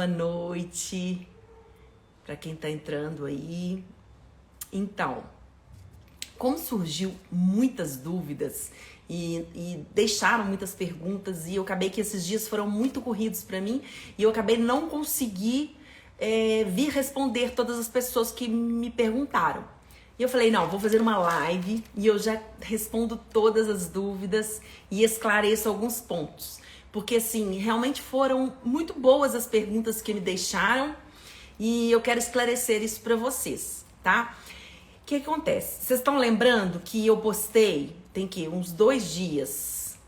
boa noite para quem está entrando aí. Então, como surgiu muitas dúvidas e deixaram muitas perguntas e eu acabei que esses dias foram muito corridos para mim e eu acabei não conseguir vir responder todas as pessoas que me perguntaram. E eu falei, não, vou fazer uma live e eu já respondo todas as dúvidas e esclareço alguns pontos. Porque, assim, realmente foram muito boas as perguntas que me deixaram e eu quero esclarecer isso para vocês, tá? O que acontece? Vocês estão lembrando que eu postei, tem que uns 2 dias,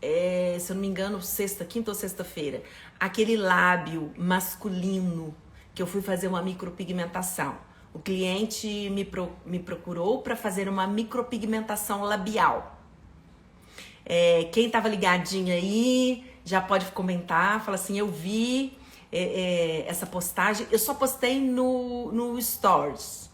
se eu não me engano, quinta ou sexta-feira, aquele lábio masculino que eu fui fazer uma micropigmentação. O cliente me procurou para fazer uma micropigmentação labial. Quem estava ligadinho aí já pode comentar, fala assim, eu vi essa postagem, eu só postei no Stories,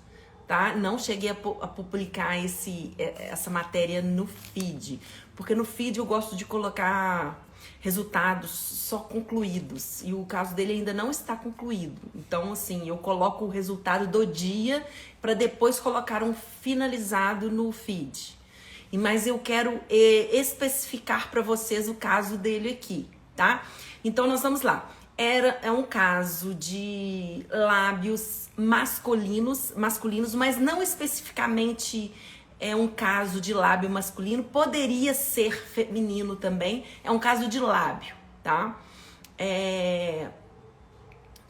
tá? Não cheguei a publicar essa matéria no feed, porque no feed eu gosto de colocar resultados só concluídos e o caso dele ainda não está concluído. Então, assim, eu coloco o resultado do dia para depois colocar um finalizado no feed. Mas eu quero especificar para vocês o caso dele aqui, tá? Então, nós vamos lá. É um caso de lábios masculinos, mas não especificamente é um caso de lábio masculino, poderia ser feminino também, é um caso de lábio, tá?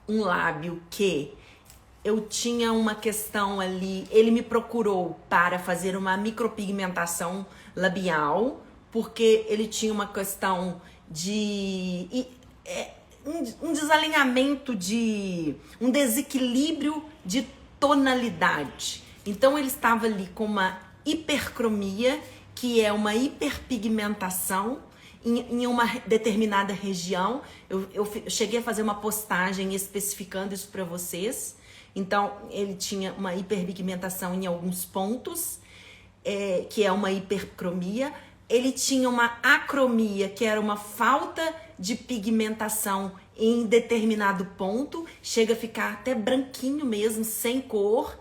Um lábio que eu tinha uma questão ali, ele me procurou para fazer uma micropigmentação labial, porque ele tinha uma questão de um desalinhamento, um desequilíbrio de tonalidade. Então ele estava ali com uma hipercromia, que é uma hiperpigmentação em uma determinada região. Eu cheguei a fazer uma postagem especificando isso para vocês. Então, ele tinha uma hiperpigmentação em alguns pontos, que é uma hipercromia. Ele tinha uma acromia, que era uma falta de pigmentação em determinado ponto. Chega a ficar até branquinho mesmo, sem cor,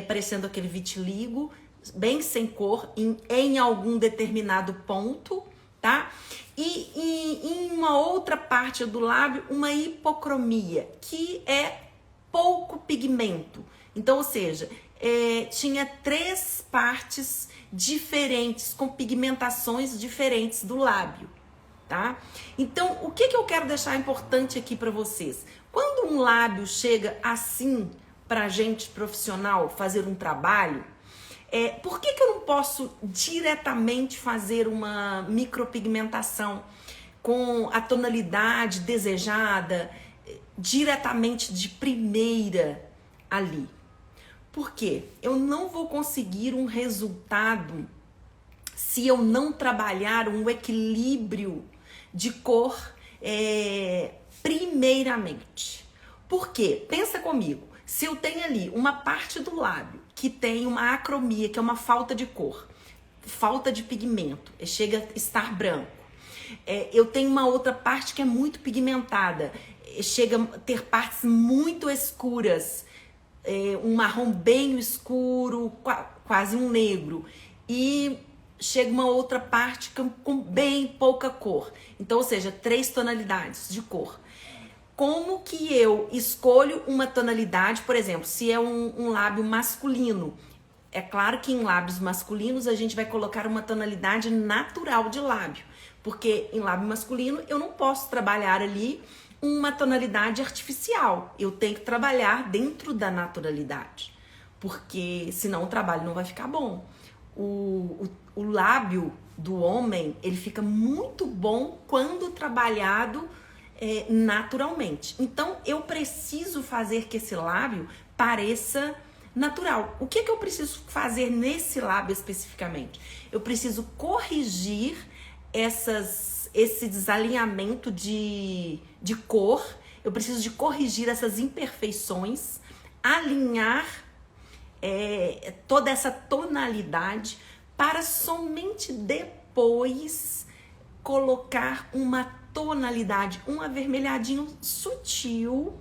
parecendo aquele vitiligo, bem sem cor, em algum determinado ponto, tá? E em uma outra parte do lábio, uma hipocromia, que é pouco pigmento. Então, ou seja, tinha 3 partes diferentes, com pigmentações diferentes do lábio, tá? Então, o que eu quero deixar importante aqui para vocês? Quando um lábio chega assim pra gente profissional fazer um trabalho, por que eu não posso diretamente fazer uma micropigmentação com a tonalidade desejada, diretamente de primeira ali? Porque eu não vou conseguir um resultado se eu não trabalhar um equilíbrio de cor primeiramente. Por quê? Pensa comigo. Se eu tenho ali uma parte do lábio que tem uma acromia, que é uma falta de cor, falta de pigmento, chega a estar branco. Eu tenho uma outra parte que é muito pigmentada, chega a ter partes muito escuras, um marrom bem escuro, quase um negro. E chega uma outra parte com bem pouca cor. Então, ou seja, 3 tonalidades de cor. Como que eu escolho uma tonalidade, por exemplo, se é um lábio masculino? É claro que em lábios masculinos a gente vai colocar uma tonalidade natural de lábio, porque em lábio masculino eu não posso trabalhar ali uma tonalidade artificial. Eu tenho que trabalhar dentro da naturalidade, porque senão o trabalho não vai ficar bom. O lábio do homem, ele fica muito bom quando trabalhado naturalmente. Então, eu preciso fazer que esse lábio pareça natural. O que eu preciso fazer nesse lábio especificamente? Eu preciso corrigir esse desalinhamento de cor. Eu preciso de corrigir essas imperfeições, alinhar toda essa tonalidade para somente depois colocar uma tonalidade, um avermelhadinho sutil,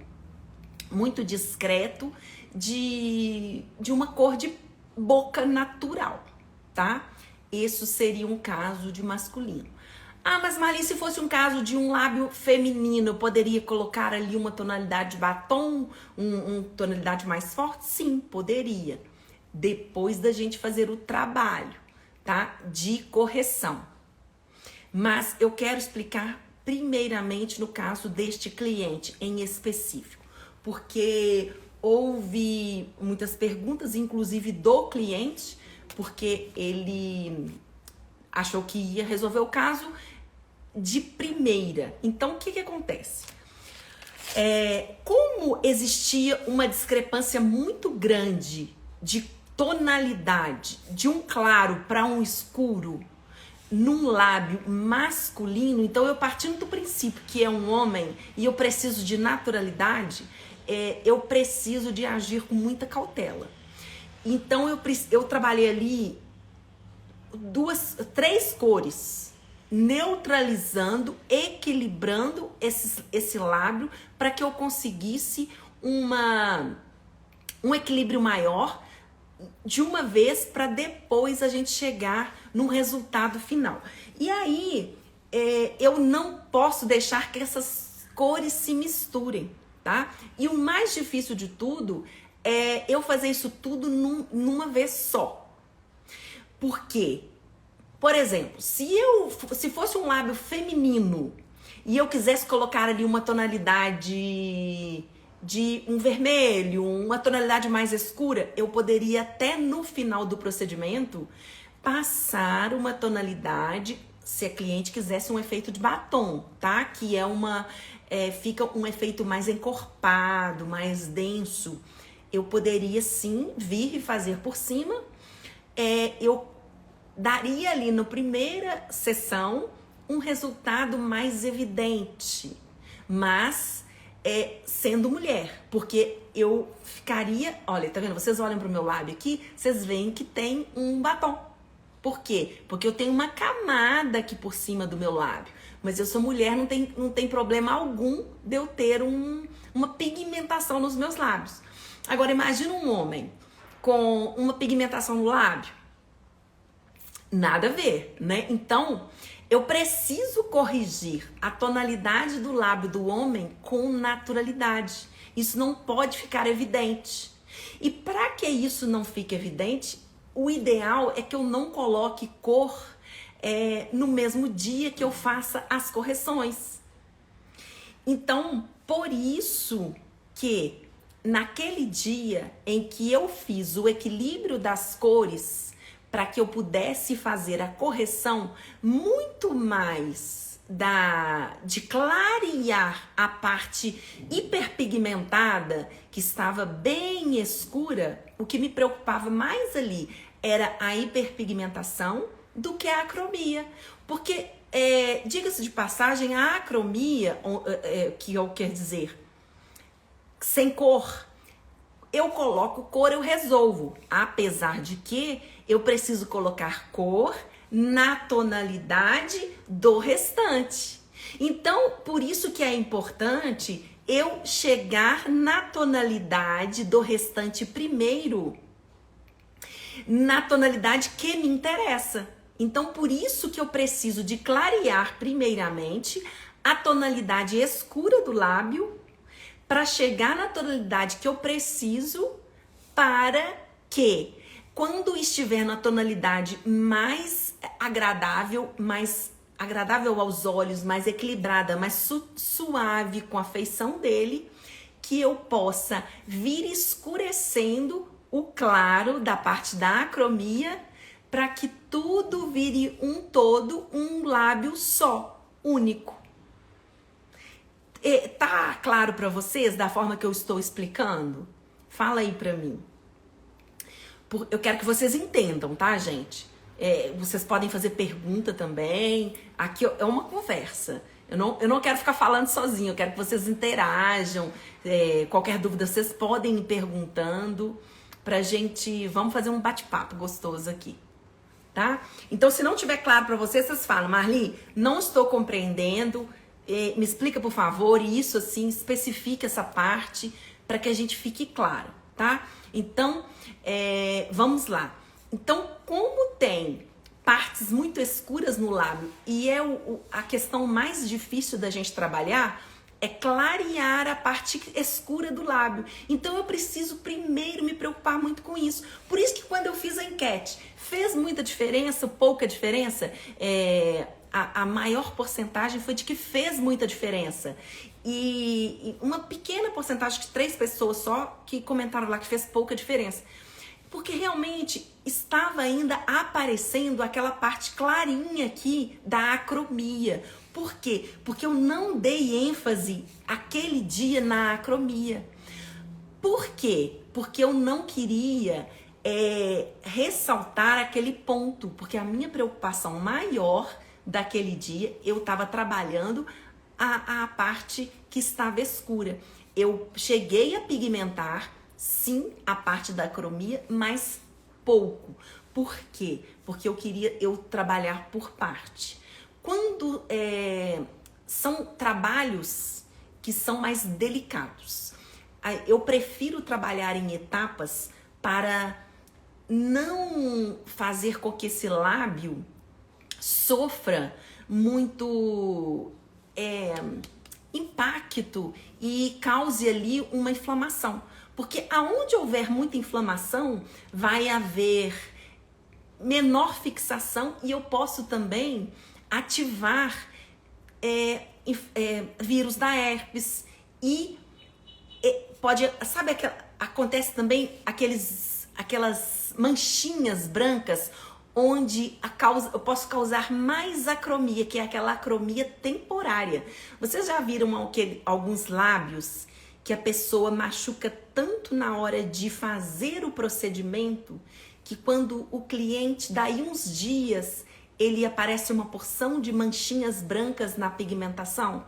muito discreto, de uma cor de boca natural, tá? Isso seria um caso de masculino. Ah, mas Marli, se fosse um caso de um lábio feminino, eu poderia colocar ali uma tonalidade de batom, uma tonalidade mais forte? Sim, poderia. Depois da gente fazer o trabalho, tá? De correção. Mas eu quero explicar primeiramente no caso deste cliente em específico, porque houve muitas perguntas, inclusive do cliente, porque ele achou que ia resolver o caso de primeira. Então, o que acontece? Como existia uma discrepância muito grande de tonalidade, de um claro para um escuro, num lábio masculino, então eu partindo do princípio que é um homem e eu preciso de naturalidade, eu preciso de agir com muita cautela. Então eu trabalhei ali três cores, neutralizando, equilibrando esse lábio para que eu conseguisse um equilíbrio maior de uma vez para depois a gente chegar num resultado final. E aí eu não posso deixar que essas cores se misturem, tá? E o mais difícil de tudo é eu fazer isso tudo numa vez só. Por quê? Por exemplo, se fosse um lábio feminino e eu quisesse colocar ali uma tonalidade de um vermelho, uma tonalidade mais escura, eu poderia até no final do procedimento passar uma tonalidade, se a cliente quisesse um efeito de batom, tá? Que fica um efeito mais encorpado, mais denso. Eu poderia sim vir e fazer por cima. Eu daria ali na primeira sessão um resultado mais evidente, mas sendo mulher, porque eu ficaria, olha, tá vendo? Vocês olham pro meu lábio aqui, vocês veem que tem um batom. Por quê? Porque eu tenho uma camada aqui por cima do meu lábio, mas eu sou mulher, não tem problema algum de eu ter uma pigmentação nos meus lábios. Agora imagina um homem com uma pigmentação no lábio, nada a ver, né? Então eu preciso corrigir a tonalidade do lábio do homem com naturalidade. Isso não pode ficar evidente. E para que isso não fique evidente, o ideal é que eu não coloque cor no mesmo dia que eu faça as correções. Então, por isso que naquele dia em que eu fiz o equilíbrio das cores, para que eu pudesse fazer a correção muito mais de clarear a parte hiperpigmentada, que estava bem escura, o que me preocupava mais ali era a hiperpigmentação do que a acromia. Porque, diga-se de passagem, a acromia, que eu quero dizer, sem cor, eu coloco cor, eu resolvo. Apesar de que eu preciso colocar cor na tonalidade do restante. Então, por isso que é importante eu chegar na tonalidade do restante primeiro, na tonalidade que me interessa. Então, por isso que eu preciso de clarear primeiramente a tonalidade escura do lábio, para chegar na tonalidade que eu preciso, para que quando estiver na tonalidade mais agradável aos olhos, mais equilibrada, mais suave com a feição dele, que eu possa vir escurecendo o claro da parte da acromia, para que tudo vire um todo, um lábio só, único. Tá claro para vocês da forma que eu estou explicando? Fala aí para mim. Eu quero que vocês entendam, tá, gente? Vocês podem fazer pergunta também. Aqui é uma conversa. Eu não quero ficar falando sozinha. Eu quero que vocês interajam. Qualquer dúvida, vocês podem ir perguntando pra gente. Vamos fazer um bate-papo gostoso aqui, tá? Então, se não tiver claro para vocês, vocês falam: Marli, não estou compreendendo. Me explica, por favor, e isso assim, especifica essa parte para que a gente fique claro, tá? Então, vamos lá. Então, como tem partes muito escuras no lábio e é a questão mais difícil da gente trabalhar, é clarear a parte escura do lábio. Então eu preciso primeiro me preocupar muito com isso. Por isso que quando eu fiz a enquete, fez muita diferença, pouca diferença? A maior porcentagem foi de que fez muita diferença. E uma pequena porcentagem, de 3 pessoas só, que comentaram lá que fez pouca diferença. Porque realmente estava ainda aparecendo aquela parte clarinha aqui da acromia. Por quê? Porque eu não dei ênfase aquele dia na acromia. Por quê? Porque eu não queria ressaltar aquele ponto. Porque a minha preocupação maior daquele dia, eu estava trabalhando a parte que estava escura. Eu cheguei a pigmentar, sim, a parte da acromia, mas pouco. Por quê? Porque eu queria trabalhar por parte. Quando são trabalhos que são mais delicados, eu prefiro trabalhar em etapas para não fazer com que esse lábio sofra muito impacto e cause ali uma inflamação. Porque aonde houver muita inflamação, vai haver menor fixação e eu posso também ativar vírus da herpes e pode, sabe, acontece também aquelas manchinhas brancas onde eu posso causar mais acromia, que é aquela acromia temporária. Vocês já viram alguns lábios que a pessoa machuca tanto na hora de fazer o procedimento que quando o cliente, daí uns dias, ele aparece uma porção de manchinhas brancas na pigmentação?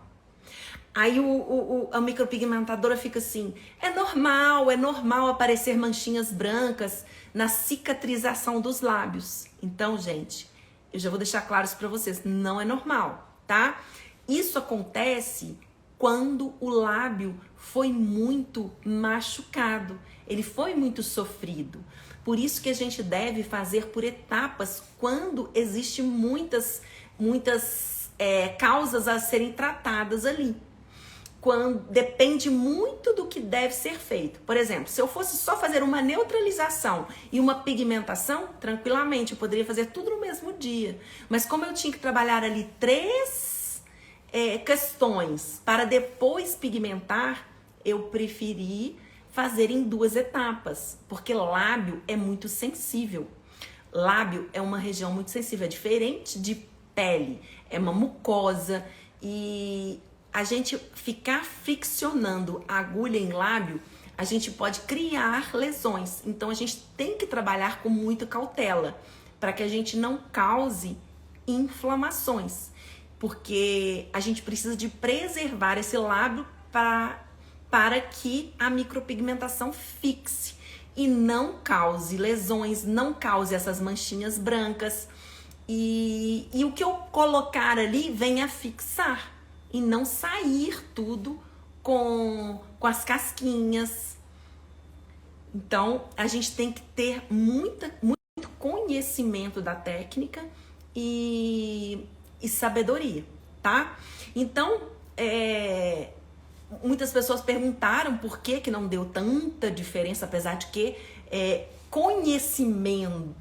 Aí a micropigmentadora fica assim, é normal aparecer manchinhas brancas na cicatrização dos lábios. Então, gente, eu já vou deixar claro isso pra vocês, não é normal, tá? Isso acontece quando o lábio foi muito machucado, ele foi muito sofrido. Por isso que a gente deve fazer por etapas quando existem muitas causas a serem tratadas ali. Depende muito do que deve ser feito. Por exemplo, se eu fosse só fazer uma neutralização e uma pigmentação, tranquilamente, eu poderia fazer tudo no mesmo dia. Mas como eu tinha que trabalhar ali 3 questões para depois pigmentar, eu preferi fazer em 2 etapas, porque lábio é muito sensível. Lábio é uma região muito sensível, é diferente de pele, é uma mucosa e a gente ficar friccionando a agulha em lábio, a gente pode criar lesões. Então a gente tem que trabalhar com muita cautela para que a gente não cause inflamações, porque a gente precisa de preservar esse lábio para que a micropigmentação fixe e não cause lesões, não cause essas manchinhas brancas e o que eu colocar ali venha fixar e não sair tudo com as casquinhas. Então, a gente tem que ter muito conhecimento da técnica e sabedoria, tá? Então, muitas pessoas perguntaram por que não deu tanta diferença, apesar de que conhecendo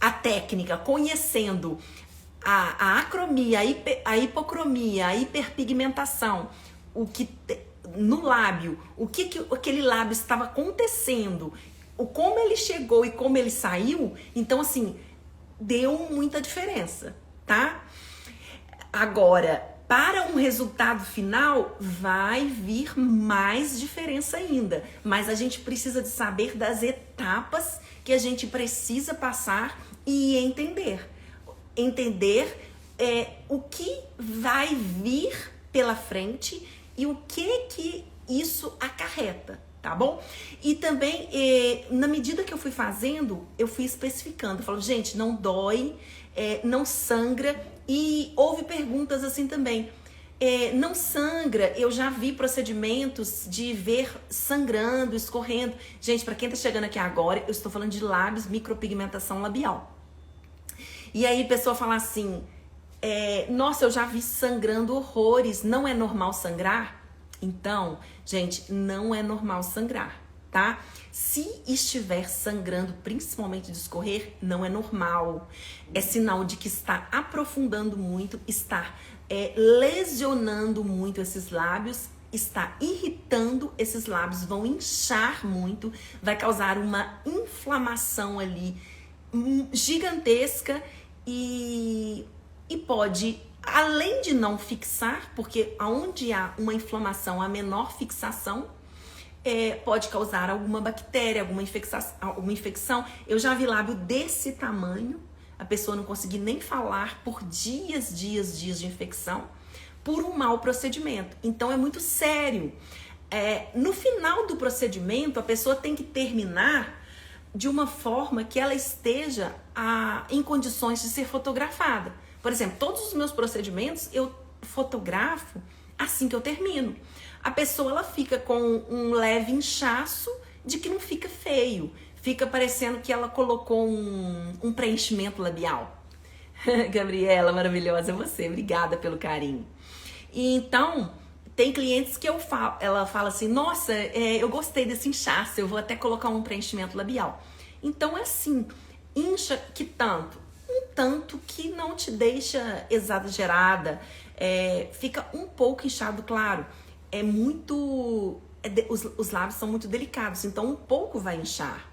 a técnica, conhecendo a acromia, a hipocromia, a hiperpigmentação, no lábio, o que aquele lábio estava acontecendo, como ele chegou e como ele saiu, então assim, deu muita diferença, tá? Agora, para um resultado final, vai vir mais diferença ainda, mas a gente precisa de saber das etapas que a gente precisa passar e entender o que vai vir pela frente e o que isso acarreta, tá bom? E também, na medida que eu fui fazendo, eu fui especificando. Eu falo, gente, não dói, não sangra. E houve perguntas assim também. Não sangra, eu já vi procedimentos de ver sangrando, escorrendo. Gente, pra quem tá chegando aqui agora, eu estou falando de lábios, micropigmentação labial. E aí a pessoa fala assim, nossa, eu já vi sangrando horrores, não é normal sangrar? Então, gente, não é normal sangrar, tá? Se estiver sangrando, principalmente de escorrer, não é normal. É sinal de que está aprofundando muito, está lesionando muito esses lábios, está irritando esses lábios, vão inchar muito, vai causar uma inflamação ali gigantesca e pode, além de não fixar, porque onde há uma inflamação, a menor fixação, pode causar alguma bactéria, alguma infecção. Eu já vi lábio desse tamanho, a pessoa não conseguir nem falar por dias de infecção, por um mau procedimento. Então é muito sério. No final do procedimento, a pessoa tem que terminar de uma forma que ela esteja em condições de ser fotografada. Por exemplo, todos os meus procedimentos eu fotografo assim que eu termino. A pessoa ela fica com um leve inchaço de que não fica feio. Fica parecendo que ela colocou um preenchimento labial. Gabriela, maravilhosa você. Obrigada pelo carinho. E então, tem clientes que ela fala assim, nossa, eu gostei desse inchaço, eu vou até colocar um preenchimento labial. Então é assim, incha que tanto? Um tanto que não te deixa exagerada, fica um pouco inchado, claro. Os lábios são muito delicados, então um pouco vai inchar.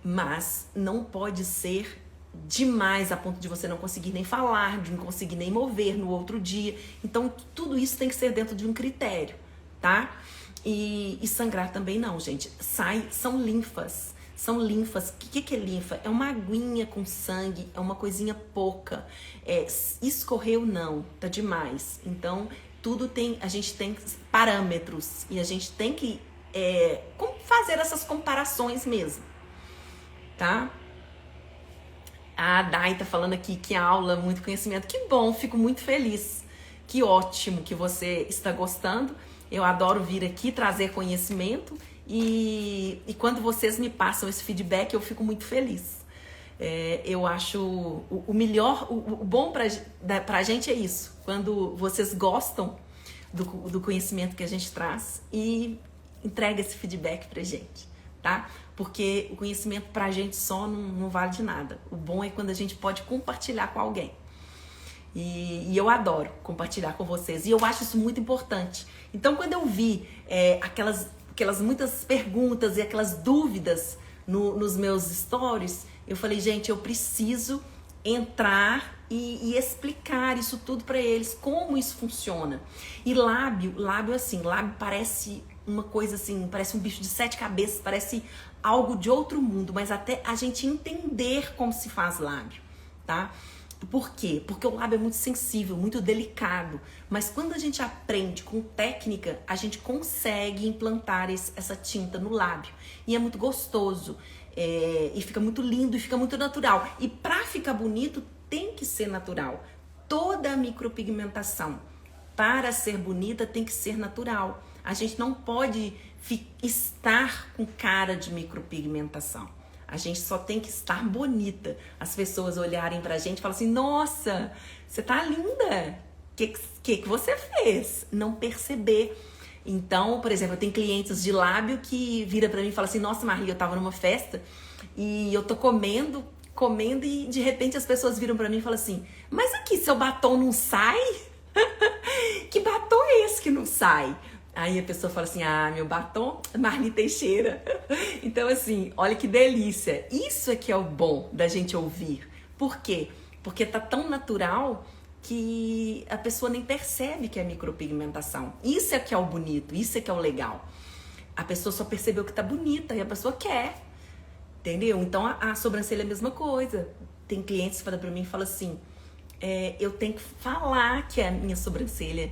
Mas não pode ser demais a ponto de você não conseguir nem falar, de não conseguir nem mover no outro dia. Então tudo isso tem que ser dentro de um critério, tá? E sangrar também não, gente. São linfas. São linfas. O que é linfa? É uma aguinha com sangue, é uma coisinha pouca. Escorreu não, tá demais. Então a gente tem parâmetros e a gente tem que fazer essas comparações mesmo, tá? A Dai tá falando aqui que aula, muito conhecimento. Que bom, fico muito feliz. Que ótimo que você está gostando. Eu adoro vir aqui trazer conhecimento e quando vocês me passam esse feedback, eu fico muito feliz. Eu acho o melhor, o bom pra gente é isso. Quando vocês gostam do conhecimento que a gente traz e entrega esse feedback pra gente, tá? Porque o conhecimento pra gente só não vale de nada. O bom é quando a gente pode compartilhar com alguém. E eu adoro compartilhar com vocês. E eu acho isso muito importante. Então, quando eu vi aquelas muitas perguntas e aquelas dúvidas nos meus stories, eu falei, gente, eu preciso entrar e explicar isso tudo pra eles, como isso funciona. E lábio assim, lábio parece uma coisa assim, parece um bicho de 7 cabeças, parece algo de outro mundo, mas até a gente entender como se faz lábio, tá? Por quê? Porque o lábio é muito sensível, muito delicado, mas quando a gente aprende com técnica, a gente consegue implantar essa tinta no lábio e é muito gostoso, e fica muito lindo e fica muito natural. E pra ficar bonito tem que ser natural. Toda a micropigmentação para ser bonita tem que ser natural. A gente não pode estar com cara de micropigmentação. A gente só tem que estar bonita. As pessoas olharem pra gente e falam assim, nossa, você tá linda. O que você fez? Não perceber. Então, por exemplo, eu tenho clientes de lábio que vira pra mim e fala assim, nossa, Marli, eu tava numa festa e eu tô comendo e de repente as pessoas viram pra mim e falam assim, mas aqui, seu batom não sai? Que batom é esse que não sai? Aí a pessoa fala assim, meu batom, Marli Teixeira. Então assim, olha que delícia. Isso é que é o bom da gente ouvir. Por quê? Porque tá tão natural que a pessoa nem percebe que é micropigmentação. Isso é que é o bonito, isso é que é o legal. A pessoa só percebeu que tá bonita e a pessoa quer. Entendeu? Então a sobrancelha é a mesma coisa. Tem clientes que falam pra mim e falam assim, eu tenho que falar que a minha sobrancelha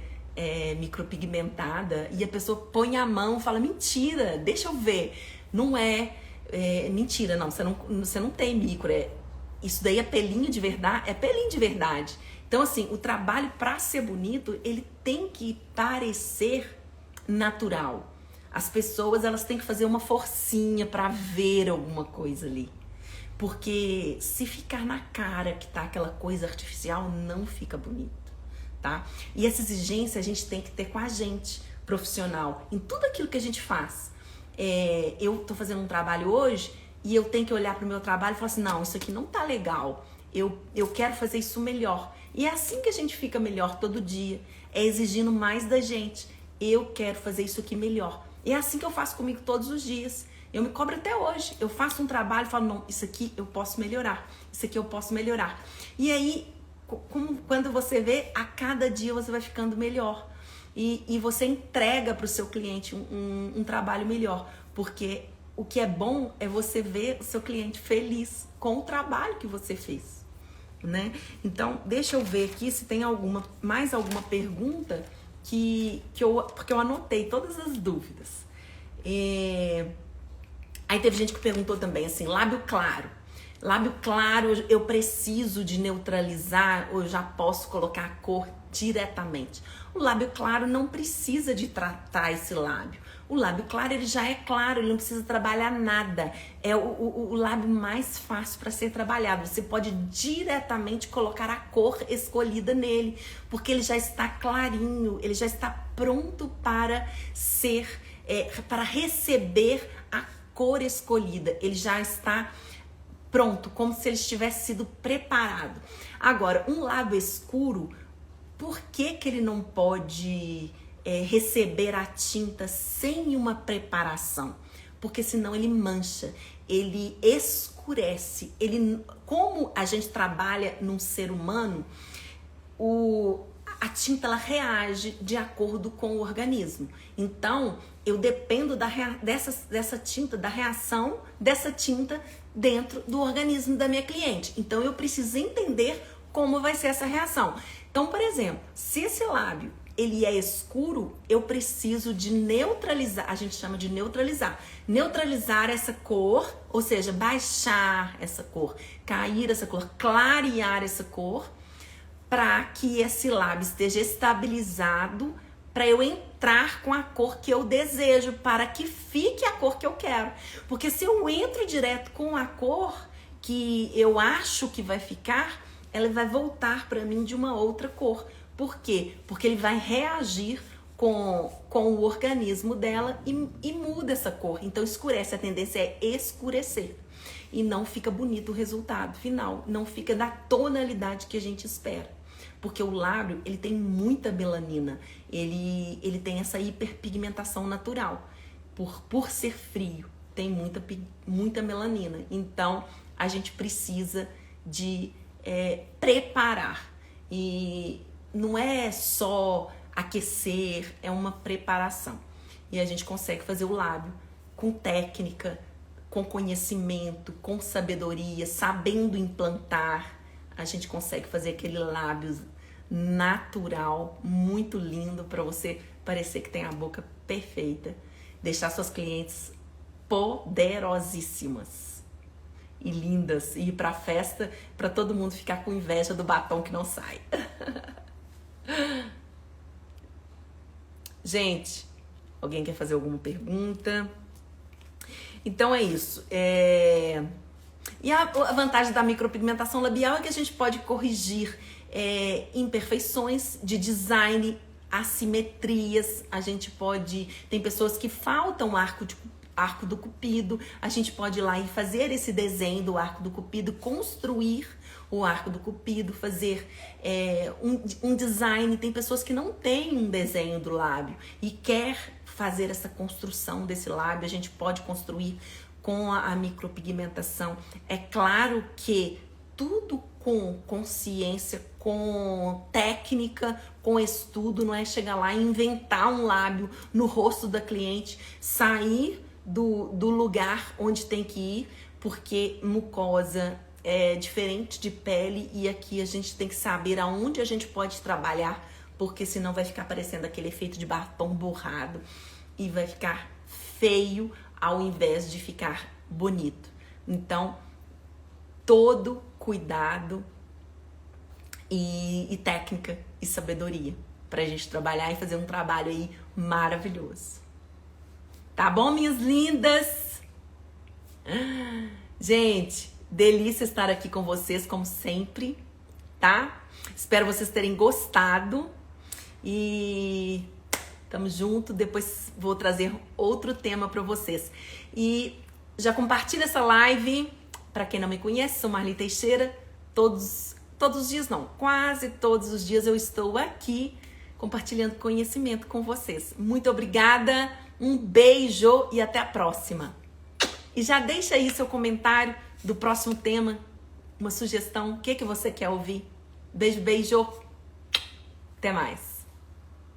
micropigmentada e a pessoa põe a mão e fala, mentira, deixa eu ver. Não é, mentira, não, você não tem micro, isso daí é pelinho de verdade, é pelinho de verdade. Então, assim, o trabalho para ser bonito, ele tem que parecer natural. As pessoas, elas têm que fazer uma forcinha para ver alguma coisa ali. Porque se ficar na cara que tá aquela coisa artificial, não fica bonito, tá? E essa exigência a gente tem que ter com a gente, profissional, em tudo aquilo que a gente faz. Eu tô fazendo um trabalho hoje e eu tenho que olhar pro meu trabalho e falar assim, não, isso aqui não tá legal, eu quero fazer isso melhor. E é assim que a gente fica melhor todo dia, é exigindo mais da gente. Eu quero fazer isso aqui melhor. E é assim que eu faço comigo todos os dias. Eu me cobro até hoje. Eu faço um trabalho e falo, não, isso aqui eu posso melhorar. Isso aqui eu posso melhorar. E aí, quando você vê, a cada dia você vai ficando melhor. E você entrega para o seu cliente um trabalho melhor. Porque o que é bom é você ver o seu cliente feliz com o trabalho que você fez, né? Então, deixa eu ver aqui se tem mais alguma pergunta porque eu anotei todas as dúvidas. Aí teve gente que perguntou também assim, lábio claro. Lábio claro, eu preciso de neutralizar ou eu já posso colocar a cor diretamente? O lábio claro não precisa de tratar esse lábio. O lábio claro, ele já é claro, ele não precisa trabalhar nada. É o lábio mais fácil para ser trabalhado. Você pode diretamente colocar a cor escolhida nele, porque ele já está clarinho, ele já está pronto para para receber a cor escolhida. Ele já está pronto, como se ele tivesse sido preparado. Agora, um lábio escuro, por que ele não pode receber a tinta sem uma preparação? Porque senão ele mancha, ele escurece. Como a gente trabalha num ser humano, a tinta ela reage de acordo com o organismo. Então, eu dependo dessa tinta, da reação dessa tinta dentro do organismo da minha cliente. Então, eu preciso entender como vai ser essa reação. Então, por exemplo, se esse lábio ele é escuro, eu preciso de neutralizar, a gente chama de neutralizar essa cor, ou seja, baixar essa cor, cair essa cor, clarear essa cor, para que esse lábio esteja estabilizado, para eu entrar com a cor que eu desejo, para que fique a cor que eu quero. Porque se eu entro direto com a cor que eu acho que vai ficar, ela vai voltar para mim de uma outra cor. Por quê? Porque ele vai reagir com o organismo dela e muda essa cor. Então escurece, a tendência é escurecer. E não fica bonito o resultado final, não fica da tonalidade que a gente espera. Porque o lábio, ele tem muita melanina, ele tem essa hiperpigmentação natural. Por ser frio, tem muita melanina. Então, a gente precisa de preparar. E não é só aquecer, é uma preparação. E a gente consegue fazer o lábio com técnica, com conhecimento, com sabedoria, sabendo implantar. A gente consegue fazer aquele lábio natural, muito lindo, para você parecer que tem a boca perfeita. Deixar suas clientes poderosíssimas e lindas. E ir pra festa, para todo mundo ficar com inveja do batom que não sai. Gente, alguém quer fazer alguma pergunta? Então é isso. E a vantagem da micropigmentação labial é que a gente pode corrigir imperfeições de design, assimetrias. A gente pode... Tem pessoas que faltam arco do cupido. A gente pode ir lá e fazer esse desenho do arco do cupido, construir o arco do cupido, fazer um design. Tem pessoas que não têm um desenho do lábio e quer fazer essa construção desse lábio. A gente pode construir com a micropigmentação. É claro que tudo com consciência, com técnica, com estudo. Não é chegar lá e inventar um lábio no rosto da cliente, sair do lugar onde tem que ir, porque mucosa é diferente de pele e aqui a gente tem que saber aonde a gente pode trabalhar porque senão vai ficar parecendo aquele efeito de batom borrado e vai ficar feio ao invés de ficar bonito. Então, todo cuidado e técnica e sabedoria pra gente trabalhar e fazer um trabalho aí maravilhoso. Tá bom, minhas lindas? Gente, delícia estar aqui com vocês, como sempre, tá? Espero vocês terem gostado e tamo junto. Depois vou trazer outro tema pra vocês. E já compartilha essa live. Pra quem não me conhece, sou Marli Teixeira. Todos os dias não, quase todos os dias eu estou aqui compartilhando conhecimento com vocês. Muito obrigada, um beijo e até a próxima. E já deixa aí seu comentário do próximo tema, uma sugestão, o que você quer ouvir. Beijo, beijo. Até mais.